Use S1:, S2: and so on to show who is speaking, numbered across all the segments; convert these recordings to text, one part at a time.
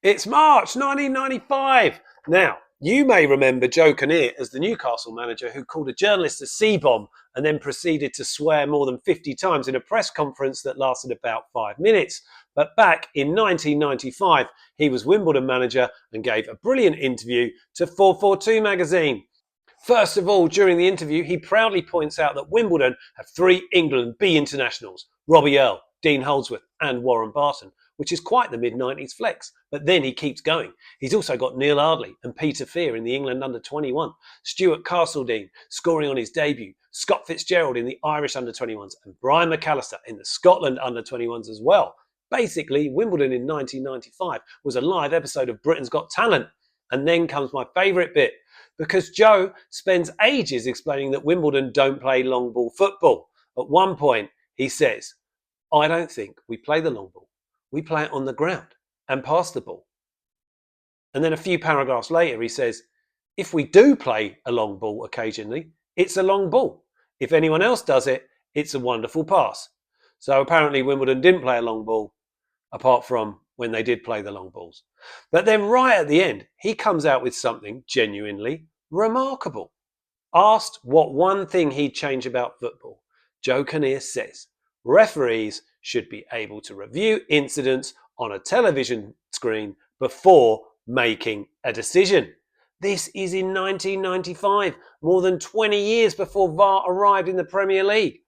S1: It's March 1995. Now, you may remember Joe Kinnear as the Newcastle manager who called a journalist a C-bomb and then proceeded to swear more than 50 times in a press conference that lasted about 5 minutes. But back in 1995, he was Wimbledon manager and gave a brilliant interview to FourFourTwo magazine. First of all, during the interview, he proudly points out that Wimbledon have three England B internationals, Robbie Earle, Dean Holdsworth and Warren Barton, which is quite the mid-90s flex. But then he keeps going. He's also got Neil Ardley and Peter Fear in the England under-21, Stuart Castledine scoring on his debut, Scott Fitzgerald in the Irish under-21s and Brian McAllister in the Scotland under-21s as well. Basically, Wimbledon in 1995 was a live episode of Britain's Got Talent. And then comes my favourite bit, because Joe spends ages explaining that Wimbledon don't play long ball football. At one point, he says, I don't think we play the long ball. We play it on the ground and pass the ball. And then a few paragraphs later, he says, if we do play a long ball occasionally, it's a long ball. If anyone else does it, it's a wonderful pass. So apparently Wimbledon didn't play a long ball, apart from when they did play the long balls. But then right at the end, he comes out with something genuinely remarkable. Asked what one thing he'd change about football, Joe Kinnear says, referees should be able to review incidents on a television screen before making a decision. This is in 1995, more than 20 years before VAR arrived in the Premier League.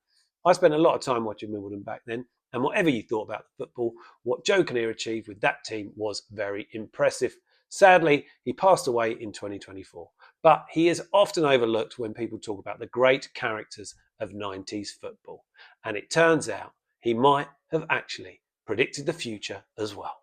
S1: I spent a lot of time watching Wimbledon back then, and whatever you thought about the football, what Joe Kinnear achieved with that team was very impressive. Sadly, he passed away in 2024, but he is often overlooked when people talk about the great characters of 90s football. And it turns out he might have actually predicted the future as well.